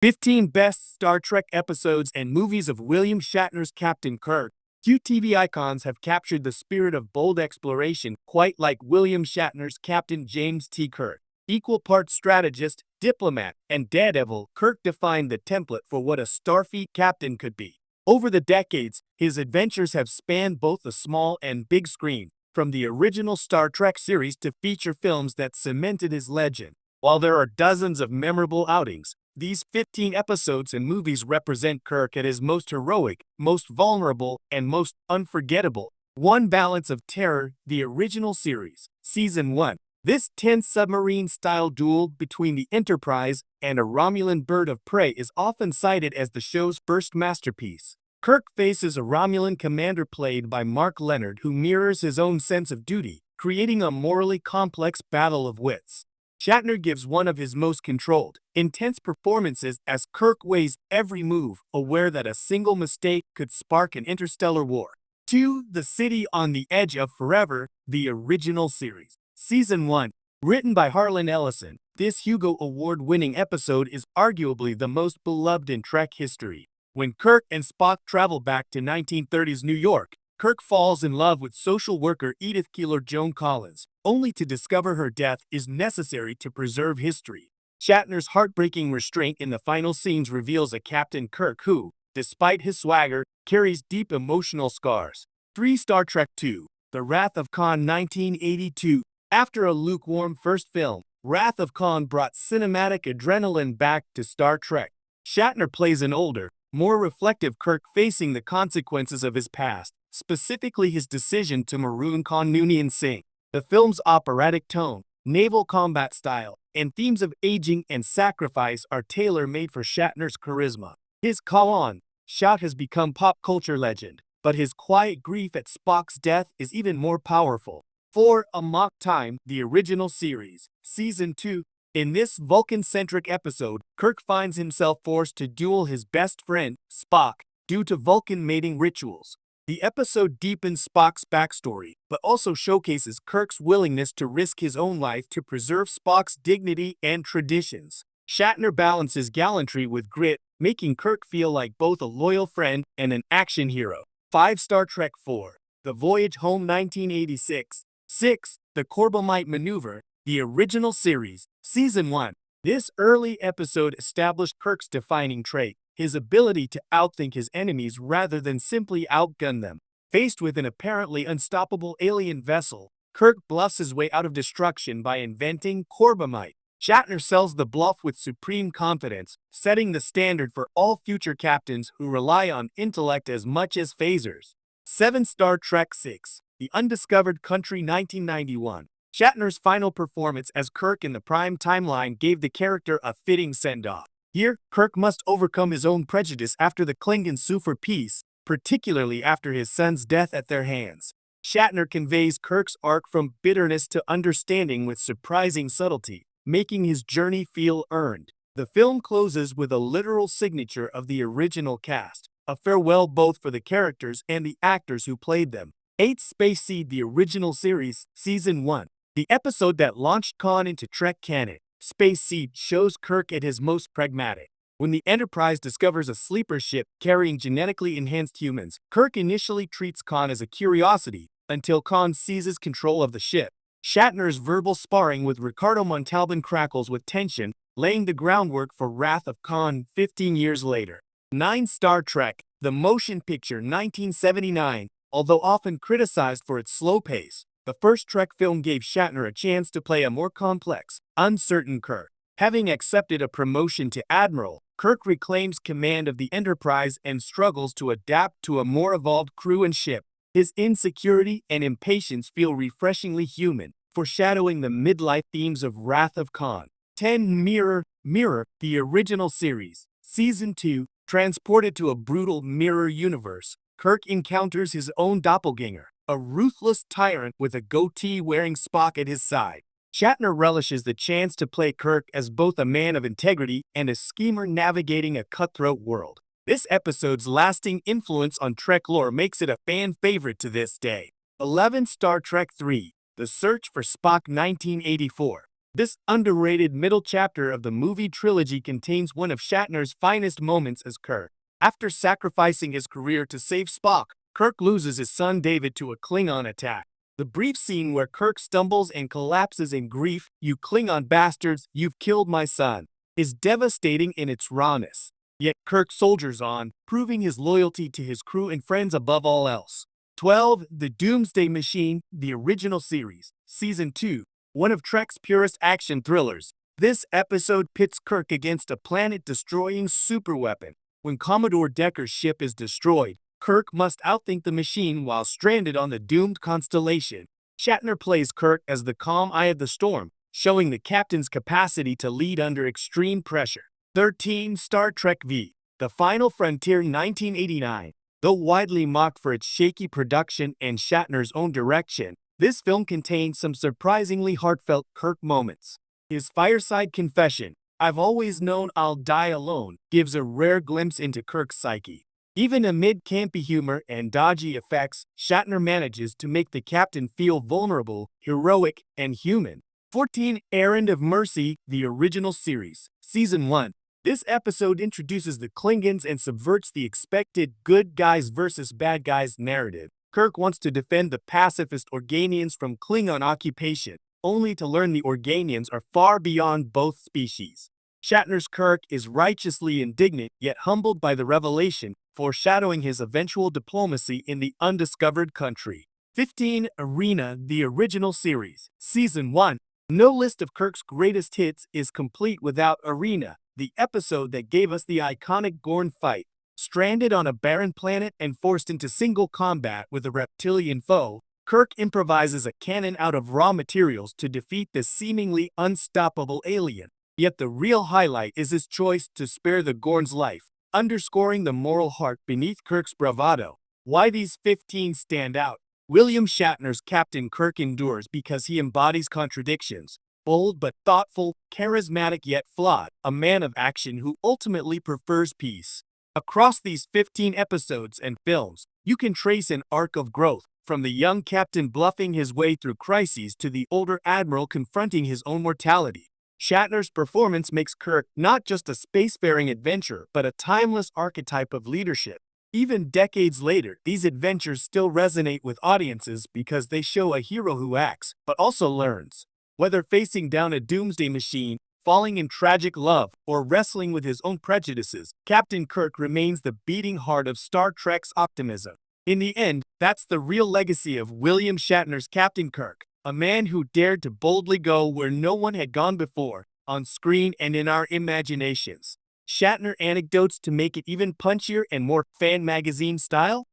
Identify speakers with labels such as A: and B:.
A: 15 Best Star Trek Episodes and Movies of William Shatner's Captain Kirk. Few TV icons have captured the spirit of bold exploration quite like William Shatner's Captain James T. Kirk. Equal parts strategist, diplomat, and daredevil, Kirk defined the template for what a Starfleet captain could be. Over the decades, his adventures have spanned both the small and big screen, from the original Star Trek series to feature films that cemented his legend. While there are dozens of memorable outings, these 15 episodes and movies represent Kirk at his most heroic, most vulnerable, and most unforgettable. One Balance of Terror, the original series, Season 1. This tense submarine-style duel between the Enterprise and a Romulan bird of prey is often cited as the show's first masterpiece. Kirk faces a Romulan commander played by Mark Leonard who mirrors his own sense of duty, creating a morally complex battle of wits. Shatner gives one of his most controlled, intense performances as Kirk weighs every move, aware that a single mistake could spark an interstellar war. 2. The City on the Edge of Forever, the original series. Season 1. Written by Harlan Ellison, this Hugo Award-winning episode is arguably the most beloved in Trek history. When Kirk and Spock travel back to 1930s New York, Kirk falls in love with social worker Edith Keeler Joan Collins, only to discover her death is necessary to preserve history. Shatner's heartbreaking restraint in the final scenes reveals a Captain Kirk who, despite his swagger, carries deep emotional scars. 3. Star Trek II. The Wrath of Khan 1982. After a lukewarm first film, Wrath of Khan brought cinematic adrenaline back to Star Trek. Shatner plays an older, more reflective Kirk facing the consequences of his past, specifically his decision to maroon Khan Noonien Singh. The film's operatic tone, naval combat style, and themes of aging and sacrifice are tailor-made for Shatner's charisma. His Khan shout has become pop culture legend, but his quiet grief at Spock's death is even more powerful. 4. Amok Time, the original series, Season 2. In this Vulcan-centric episode, Kirk finds himself forced to duel his best friend, Spock, due to Vulcan mating rituals. The episode deepens Spock's backstory, but also showcases Kirk's willingness to risk his own life to preserve Spock's dignity and traditions. Shatner balances gallantry with grit, making Kirk feel like both a loyal friend and an action hero. 5. Star Trek IV. The Voyage Home 1986. 6. The Corbomite Maneuver, the original series, Season 1. This early episode established Kirk's defining trait, his ability to outthink his enemies rather than simply outgun them. Faced with an apparently unstoppable alien vessel, Kirk bluffs his way out of destruction by inventing Corbomite. Shatner sells the bluff with supreme confidence, setting the standard for all future captains who rely on intellect as much as phasers. 7. Star Trek VI. The Undiscovered Country 1991. Shatner's final performance as Kirk in the Prime timeline gave the character a fitting send-off. Here, Kirk must overcome his own prejudice after the Klingons sue for peace, particularly after his son's death at their hands. Shatner conveys Kirk's arc from bitterness to understanding with surprising subtlety, making his journey feel earned. The film closes with a literal signature of the original cast, a farewell both for the characters and the actors who played them. 8. Space Seed, the original series, Season 1. The episode that launched Khan into Trek canon, Space Seed, shows Kirk at his most pragmatic. When the Enterprise discovers a sleeper ship carrying genetically enhanced humans, Kirk initially treats Khan as a curiosity until Khan seizes control of the ship. Shatner's verbal sparring with Ricardo Montalban crackles with tension, laying the groundwork for Wrath of Khan 15 years later. 9. Star Trek, the motion picture 1979. Although often criticized for its slow pace, the first Trek film gave Shatner a chance to play a more complex, uncertain Kirk. Having accepted a promotion to Admiral, Kirk reclaims command of the Enterprise and struggles to adapt to a more evolved crew and ship. His insecurity and impatience feel refreshingly human, foreshadowing the midlife themes of Wrath of Khan. 10. Mirror, the original series, Season 2. Transported to a brutal mirror universe, Kirk encounters his own doppelganger, a ruthless tyrant with a goatee wearing Spock at his side. Shatner relishes the chance to play Kirk as both a man of integrity and a schemer navigating a cutthroat world. This episode's lasting influence on Trek lore makes it a fan favorite to this day. 11. Star Trek III. The Search for Spock 1984. This underrated middle chapter of the movie trilogy contains one of Shatner's finest moments as Kirk. After sacrificing his career to save Spock, Kirk loses his son David to a Klingon attack. The brief scene where Kirk stumbles and collapses in grief, "You Klingon bastards, you've killed my son," is devastating in its rawness. Yet Kirk soldiers on, proving his loyalty to his crew and friends above all else. 12. The Doomsday Machine, the original series, Season 2, one of Trek's purest action thrillers. This episode pits Kirk against a planet-destroying superweapon. When Commodore Decker's ship is destroyed, Kirk must outthink the machine while stranded on the doomed constellation. Shatner plays Kirk as the calm eye of the storm, showing the captain's capacity to lead under extreme pressure. 13. Star Trek V, The Final Frontier 1989. Though widely mocked for its shaky production and Shatner's own direction, this film contains some surprisingly heartfelt Kirk moments. His fireside confession, "I've always known I'll die alone," gives a rare glimpse into Kirk's psyche. Even amid campy humor and dodgy effects, Shatner manages to make the captain feel vulnerable, heroic, and human. 14. Errand of Mercy, the original series, Season 1. This episode introduces the Klingons and subverts the expected good guys versus bad guys narrative. Kirk wants to defend the pacifist Organians from Klingon occupation, only to learn the Organians are far beyond both species. Shatner's Kirk is righteously indignant yet humbled by the revelation, foreshadowing his eventual diplomacy in the undiscovered country. 15. Arena, the original series, Season 1. No list of Kirk's greatest hits is complete without Arena, the episode that gave us the iconic Gorn fight. Stranded on a barren planet and forced into single combat with a reptilian foe, Kirk improvises a cannon out of raw materials to defeat this seemingly unstoppable alien. Yet the real highlight is his choice to spare the Gorn's life, underscoring the moral heart beneath Kirk's bravado. Why these 15 stand out? William Shatner's Captain Kirk endures because he embodies contradictions. Bold but thoughtful, charismatic yet flawed, a man of action who ultimately prefers peace. Across these 15 episodes and films, you can trace an arc of growth, from the young captain bluffing his way through crises to the older admiral confronting his own mortality. Shatner's performance makes Kirk not just a spacefaring adventurer, but a timeless archetype of leadership. Even decades later, these adventures still resonate with audiences because they show a hero who acts, but also learns. Whether facing down a doomsday machine, falling in tragic love, or wrestling with his own prejudices, Captain Kirk remains the beating heart of Star Trek's optimism. In the end, that's the real legacy of William Shatner's Captain Kirk, a man who dared to boldly go where no one had gone before, on screen and in our imaginations. Shatner anecdotes to make it even punchier and more fan magazine style?